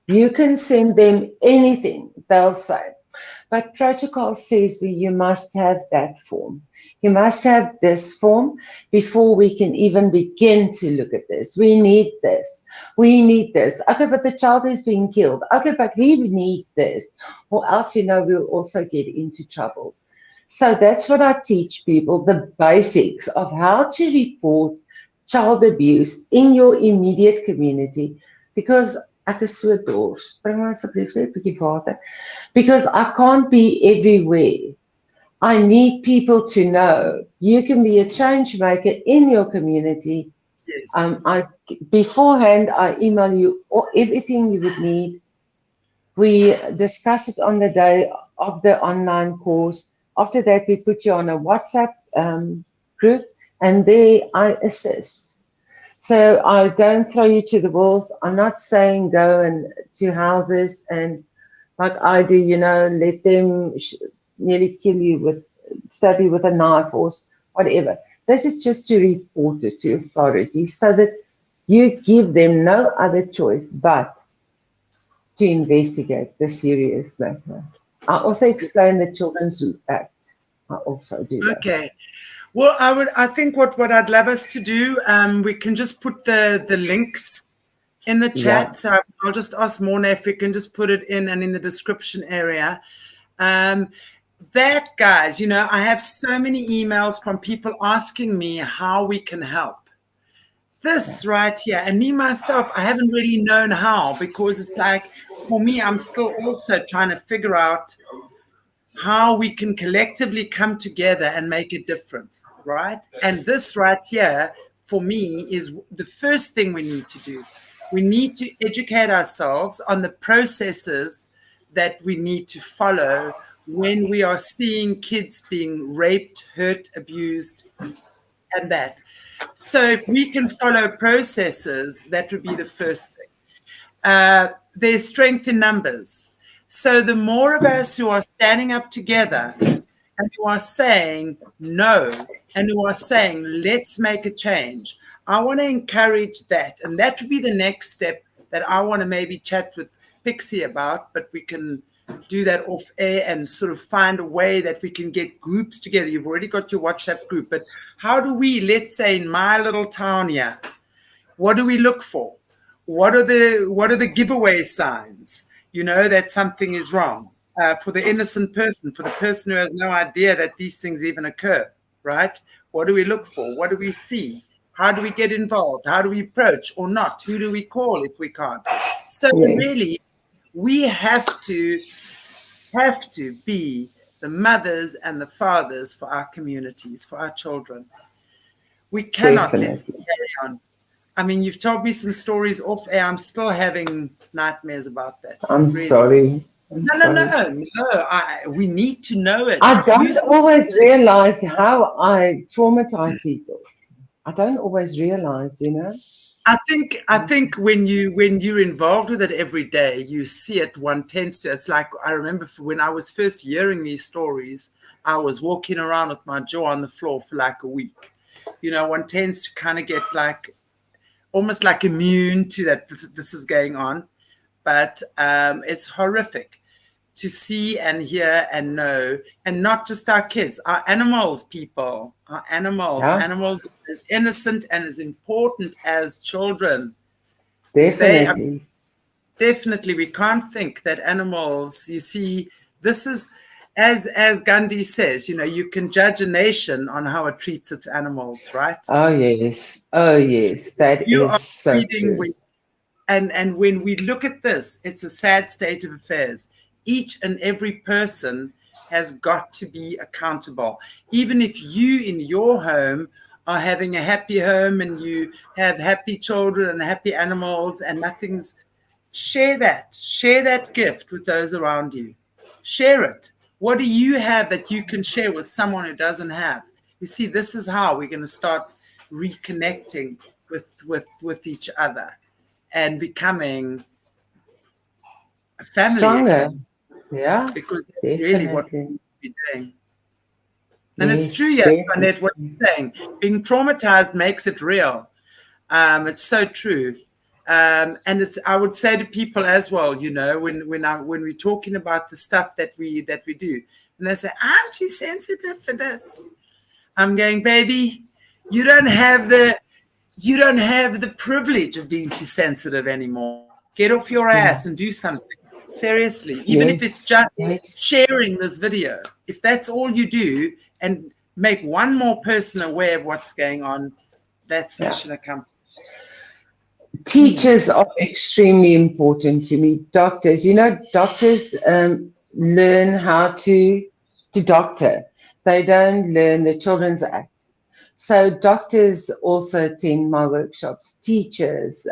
you can send them anything, they'll say. But protocol says you must have that form. You must have this form before we can even begin to look at this. We need this. We need this. Okay, but the child is being killed. Okay, but we need this. Or else, we'll also get into trouble. So that's what I teach people, the basics of how to report child abuse in your immediate community. Because ek is so dors. Bring my asseblief net 'n bietjie water. Because I can't be everywhere. I need people to know you can be a change maker in your community. Yes. Beforehand, I email you everything you would need. We discuss it on the day of the online course. After that, we put you on a WhatsApp group, and there I assist. So I don't throw you to the wolves. I'm not saying go to houses and, like I do, let them nearly kill you, stab you with a knife or whatever. This is just to report it to authorities so that you give them no other choice but to investigate the serious matter. I also explain the Children's Act. I also do that. Okay. Well, I think what I'd love us to do, we can just put the links in the chat. So I'll just ask Morna if we can just put it in and in the description area. That, guys, you know, I have so many emails from people asking me how we can help. This right here, and me myself, I haven't really known how, because it's like, for me, I'm still also trying to figure out how we can collectively come together and make a difference, right? And this right here, for me, is the first thing we need to do. We need to educate ourselves on the processes that we need to follow when we are seeing kids being raped, hurt, abused, and that. So if we can follow processes, that would be the first thing. There's strength in numbers. So the more of us who are standing up together and who are saying no, and who are saying, let's make a change, I want to encourage that. And that would be the next step that I want to maybe chat with Pixie about, but we can do that off air and sort of find a way that we can get groups together. You've already got your WhatsApp group, but how do we, let's say in my little town here, what do we look for? What are the giveaway signs? You know, that something is wrong for the innocent person, for the person who has no idea that these things even occur, right? What do we look for? What do we see? How do we get involved? How do we approach or not? Who do we call if we can't? So really, we have to be the mothers and the fathers for our communities, for our children. We cannot let this carry on. I mean, you've told me some stories off air. I'm still having nightmares about that. I'm really sorry. No. We need to know it. I don't always realize how I traumatize people. I don't always realize, you know. I think when you're involved with it every day, you see it. One tends to. It's like, I remember when I was first hearing these stories, I was walking around with my jaw on the floor for like a week. You know, one tends to kind of get like almost like immune to that. This is going on, but it's horrific to see and hear and know, and not just our kids, our animals, people, our animals. Yeah. Animals are as innocent and as important as children. Definitely. Definitely, we can't think that animals, you see, this is, as Gandhi says, you know, you can judge a nation on how it treats its animals, right? Oh, yes. Oh, yes. That is so true. And when we look at this, it's a sad state of affairs. Each and every person has got to be accountable. Even if you in your home are having a happy home and you have happy children and happy animals and nothing's, share that gift with those around you. Share it. What do you have that you can share with someone who doesn't have? You see, this is how we're going to start reconnecting with each other and becoming a family stronger again. Yeah, because that's definitely. really what we need to be doing. And yes, it's true, yeah, Annette, what you're saying. Being traumatized makes it real. It's so true. And it's, I would say to people as well, you know, when we're talking about the stuff that we do, and they say, I'm too sensitive for this. I'm going, baby, you don't have the privilege of being too sensitive anymore. Get off your ass and do something. Seriously, even if it's just sharing this video, if that's all you do and make one more person aware of what's going on, that's mission accomplished. Teachers are extremely important to me. Doctors, you know, doctors learn how to doctor. They don't learn the Children's Act. So doctors also attend my workshops, teachers,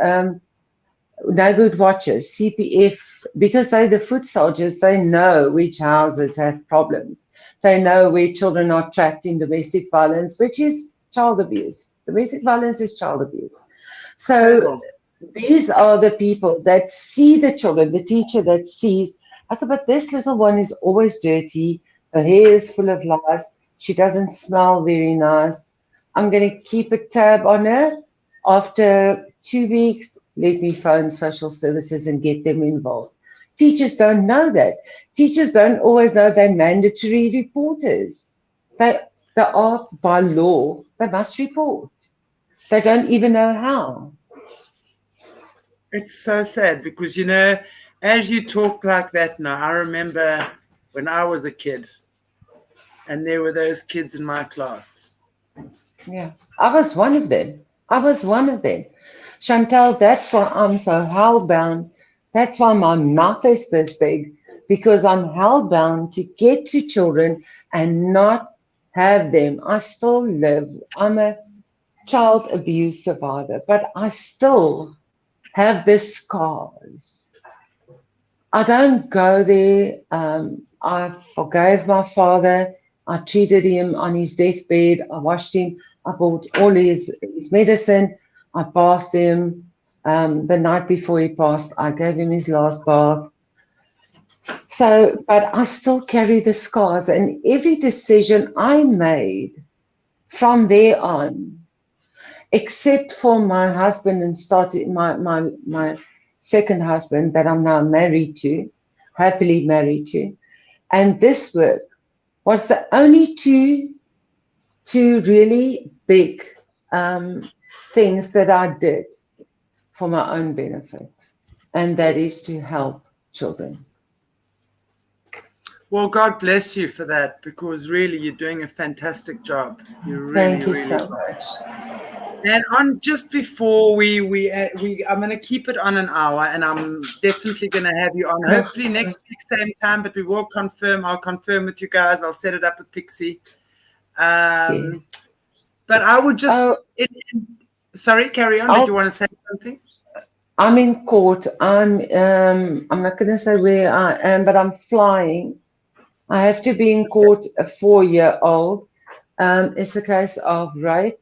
neighborhood watchers, CPF, because they're the foot soldiers. They know which houses have problems. They know where children are trapped in domestic violence, which is child abuse. Domestic violence is child abuse. So these are the people that see the children, the teacher that sees, okay, but this little one is always dirty. Her hair is full of lice. She doesn't smell very nice. I'm going to keep a tab on her. After 2 weeks, let me phone social services and get them involved. Teachers don't know that. Teachers don't always know they're mandatory reporters. They are, by law, they must report. They don't even know how. It's so sad because, as you talk like that now, I remember when I was a kid and there were those kids in my class. Yeah, I was one of them. Chantal, that's why I'm so hellbound. That's why my mouth is this big, because I'm hellbound to get to children and not have them. I still live. I'm a child abuse survivor, but I still have the scars. I don't go there. I forgave my father. I treated him on his deathbed. I washed him. I bought all his medicine. I bathed him. The night before he passed, I gave him his last bath. So, but I still carry the scars, and every decision I made from there on, except for my husband and started my second husband that I'm now married to, happily married to, and this work was the only two really big things that I did for my own benefit, and that is to help children. Well, God bless you for that, because really you're doing a fantastic job. Thank you so much. And on just before I'm going to keep it on an hour, and I'm definitely going to have you on hopefully next week same time, but we will confirm. I'll confirm with you guys. I'll set it up with Pixie. But I would just sorry, carry on. Did you want to say something? I'm in court. I'm not going to say where I am, but I'm flying. I have to be in court. A 4-year-old. It's a case of rape,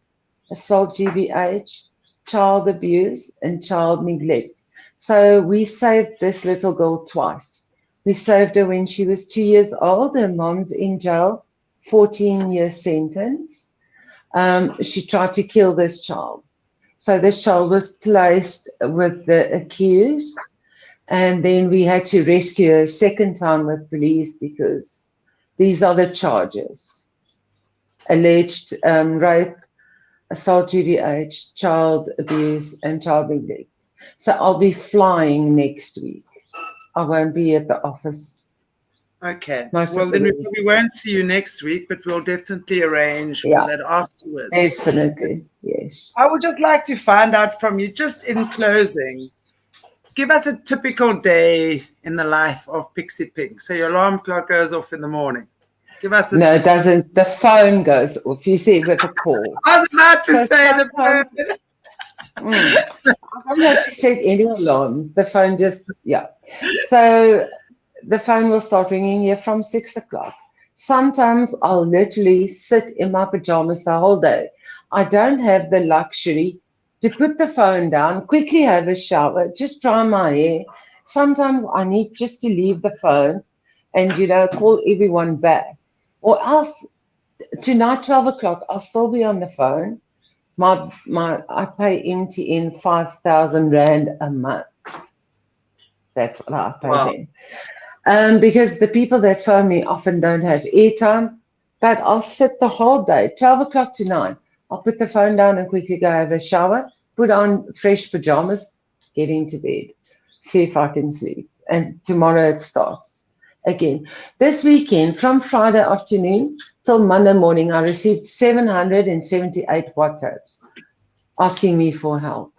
assault, GBH, child abuse, and child neglect. So we saved this little girl twice. We saved her when she was 2 years old. Her mom's in jail, 14-year sentence. She tried to kill this child. So this child was placed with the accused, and then we had to rescue her a second time with police, because these are the charges: alleged rape, assault, GBH, child abuse, and child neglect. So I'll be flying next week. I won't be at the office. Okay. Well, then we probably won't see you next week, but we'll definitely arrange for that afterwards. Definitely, yes. I would just like to find out from you, just in closing, give us a typical day in the life of Pixie Pink. So your alarm clock goes off in the morning. Give us No, it doesn't. The phone goes off. You see, with a call. I was about to say the phone. I don't have to set any alarms. The phone just, So the phone will start ringing here from 6 o'clock. Sometimes I'll literally sit in my pajamas the whole day. I don't have the luxury to put the phone down, quickly have a shower, just dry my hair. Sometimes I need just to leave the phone and, call everyone back. Or else, tonight, 12 o'clock, I'll still be on the phone. I pay MTN 5,000 Rand a month. That's what I pay them. Because the people that phone me often don't have airtime, but I'll sit the whole day, 12 o'clock tonight. I'll put the phone down and quickly go have a shower, put on fresh pajamas, get into bed, see if I can sleep. And tomorrow it starts again. This weekend, from Friday afternoon till Monday morning, I received 778 WhatsApps asking me for help.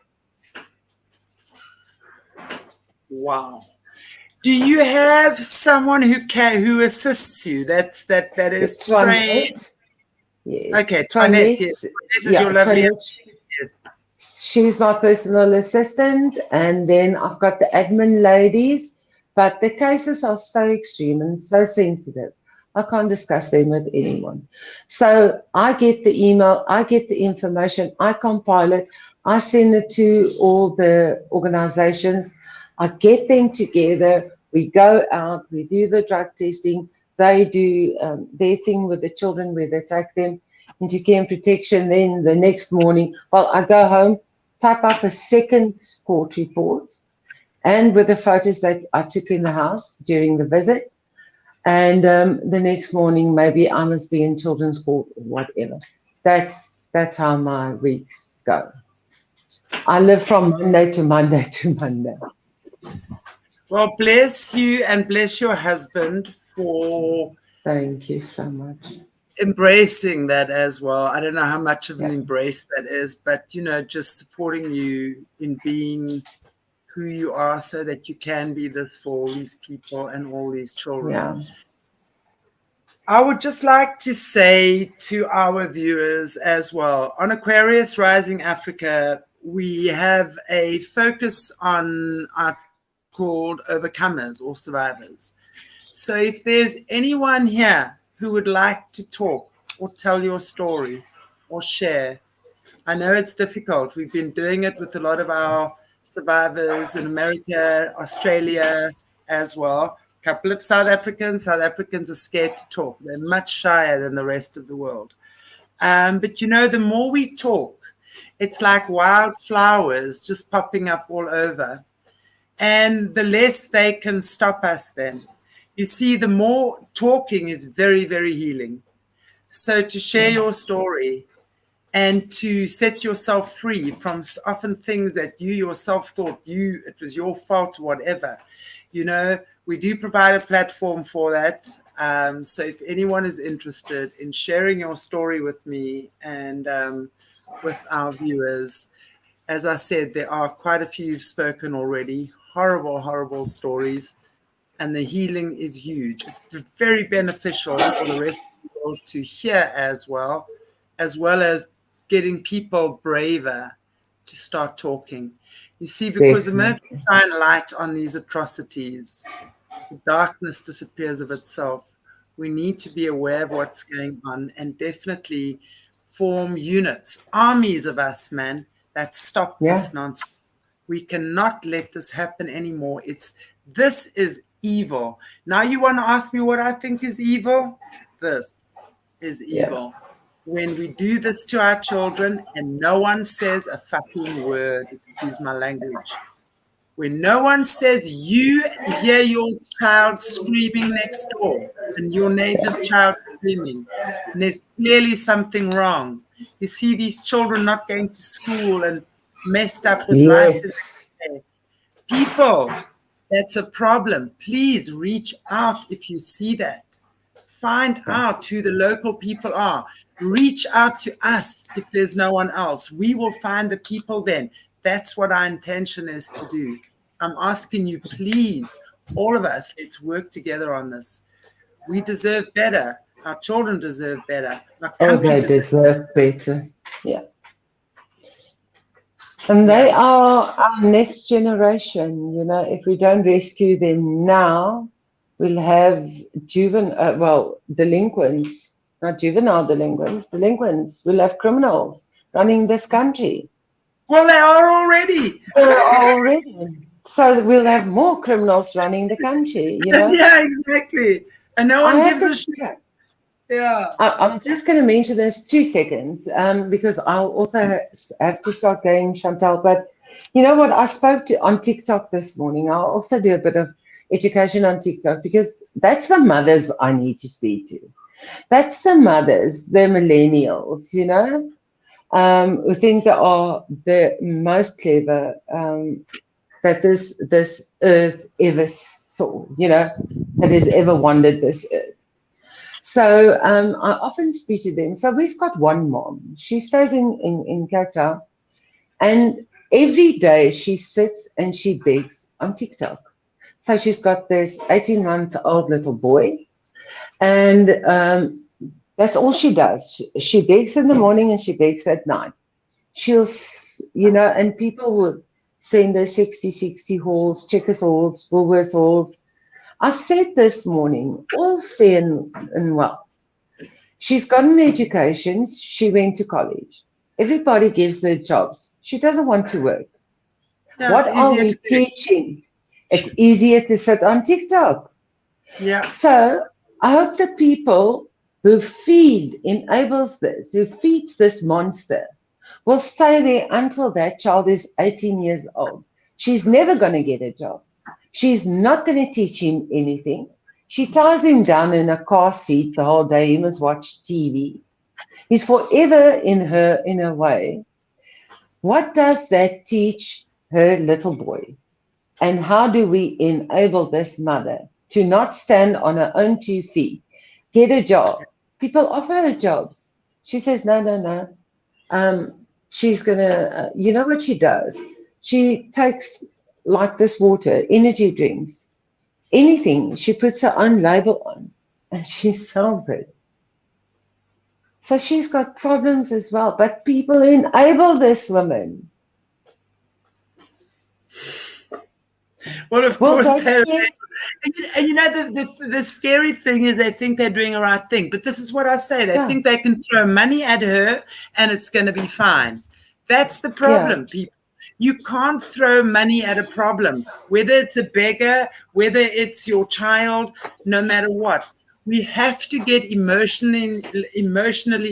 Wow. Do you have someone who assists you? That is trained. Yes. Okay, Toinette, yes. Your lovely yes. She's my personal assistant, and then I've got the admin ladies. But the cases are so extreme and so sensitive, I can't discuss them with anyone. So I get the email, I get the information, I compile it, I send it to all the organizations, I get them together, we go out, we do the drug testing, they do their thing with the children where they take them into care and protection. Then the next morning, I go home, type up a second court report, and with the photos that I took in the house during the visit, And the next morning, maybe I must be in children's court or whatever. That's how my weeks go. I live from Monday to Monday to Monday. Well, bless you and bless your husband for Thank you so much. embracing that as well. I don't know how much of an Yeah. embrace that is, but just supporting you in being who you are so that you can be this for all these people and all these children. Yeah. I would just like to say to our viewers as well, on Aquarius Rising Africa, we have a focus on our called overcomers or survivors. So if there's anyone here who would like to talk or tell your story or share, I know it's difficult. We've been doing it with a lot of our survivors in America, Australia as well. A couple of South Africans. South Africans are scared to talk. They're much shyer than the rest of the world. But the more we talk, it's like wildflowers just popping up all over. And the less they can stop us then. You see, the more talking is very, very healing. So to share your story and to set yourself free from often things that you yourself thought it was your fault or whatever, we do provide a platform for that. So if anyone is interested in sharing your story with me and with our viewers, as I said, there are quite a few you've spoken already. Horrible, horrible stories. And the healing is huge. It's very beneficial for the rest of the world to hear as well as getting people braver to start talking. You see, because the minute we shine light on these atrocities, the darkness disappears of itself. We need to be aware of what's going on and definitely form units, armies of us, man, that stop this nonsense. We cannot let this happen anymore. This is evil. Now you want to ask me what I think is evil? This is evil. When we do this to our children and no one says a fucking word, excuse my language. When no one says you hear your child screaming next door and your neighbor's child screaming, and there's clearly something wrong. You see these children not going to school and messed up with lights in their hair. People, that's a problem. Please reach out if you see that. Find out who the local people are. Reach out to us if there's no one else. We will find the people then. That's what our intention is to do. I'm asking you, please, all of us, let's work together on this. We deserve better. Our children deserve better. Our country deserve better. Yeah. And they are our next generation. If we don't rescue them now, we'll have delinquents, not juvenile delinquents. We'll have criminals running this country. Well, they are already. So we'll have more criminals running the country, Yeah, exactly. And no one gives a shit. Yeah. I'm just going to mention this 2 seconds because I'll also have to start going, Chantal. But you know what? I spoke on TikTok this morning. I'll also do a bit of education on TikTok because that's the mothers I need to speak to. That's the mothers, the millennials, who think they are the most clever that this earth ever saw, that has ever wandered this earth. So I often speak to them. So we've got one mom. She stays in Cape Town, and every day she sits and she begs on TikTok. So she's got this 18-month-old little boy, and that's all she does. She begs in the morning and she begs at night. She'll, and people will send her 60 halls, Checkers halls, Woolworths halls. I said this morning, all fair and well. She's got an education. She went to college. Everybody gives her jobs. She doesn't want to work. Yeah, what are we teaching? It's easier to sit on TikTok. Yeah. So I hope the people who enables this, who feeds this monster, will stay there until that child is 18 years old. She's never going to get a job. She's not going to teach him anything. She ties him down in a car seat the whole day. He must watch TV. He's forever in her way. What does that teach her little boy? And how do we enable this mother to not stand on her own 2 feet, get a job? People offer her jobs. She says, no, no, no. She's going to, you know what she does? She takes, like this water, energy drinks, anything. She puts her own label on and she sells it. So she's got problems as well. But people enable this woman. Well, of course, and you know, the scary thing is they think they're doing the right thing. But this is what I say. They think they can throw money at her and it's going to be fine. That's the problem, people. You can't throw money at a problem, whether it's a beggar, whether it's your child, no matter what. We have to get emotionally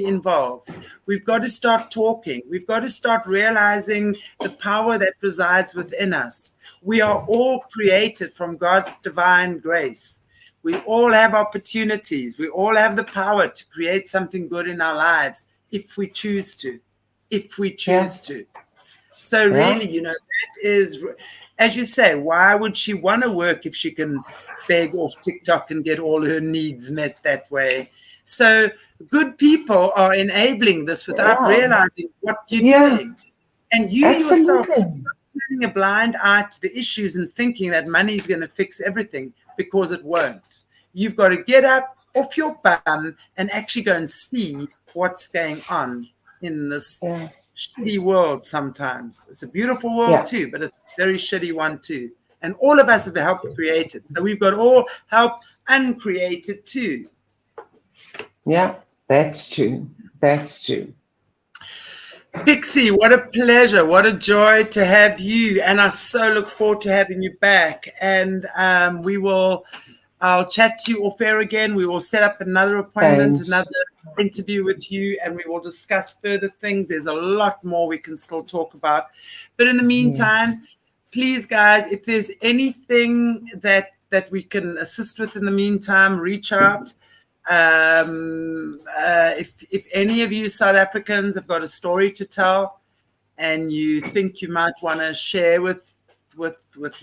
involved. We've got to start talking. We've got to start realizing the power that resides within us. We are all created from God's divine grace. We all have opportunities. We all have the power to create something good in our lives if we choose to. If we choose to. So really, you know, that is, as you say, why would she want to work if she can beg off TikTok and get all her needs met that way? So good people are enabling this without realizing what you're doing. And you yourself are turning a blind eye to the issues and thinking that money is going to fix everything, because it won't. You've got to get up off your bum and actually go and see what's going on in this shitty world sometimes. It's a beautiful world too, but it's a very shitty one too. And all of us have helped create it. So we've got all help uncreate it too. Yeah, that's true. That's true. Pixie, what a pleasure. What a joy to have you. And I so look forward to having you back. And I'll chat to you off air again. We will set up another appointment, another interview with you, and we will discuss further things. There's a lot more we can still talk about. But in the meantime, please, guys, if there's anything that we can assist with in the meantime, reach out. If any of you South Africans have got a story to tell and you think you might want to share with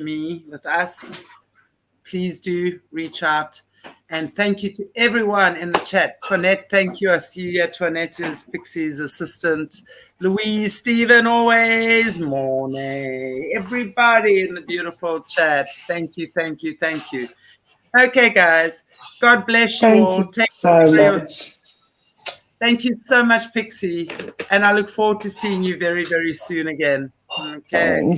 me, with us, please do reach out. And thank you to everyone in the chat. Toinette, thank you. I see you here. Toinette is Pixie's assistant. Louise, Stephen, always. Morning. Everybody in the beautiful chat. Thank you, thank you, thank you. Okay, guys. God bless you all. Thank you so much. Thank you so much, Pixie. And I look forward to seeing you very, very soon again. Okay.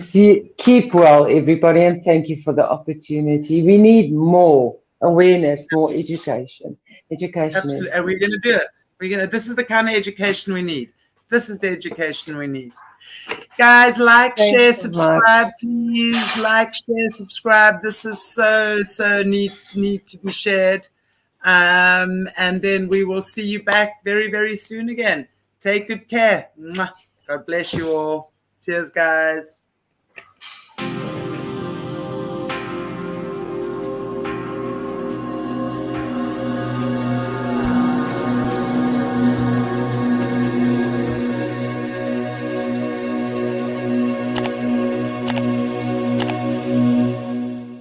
Keep well, everybody, and thank you for the opportunity. We need more awareness, more education. Absolutely. And we're going to do it. This is the kind of education we need. This is the education we need. Guys, like, share, subscribe, please. Like, share, subscribe. This is so need to be shared. And then we will see you back very, very soon again. Take good care. God bless you all. Cheers, guys.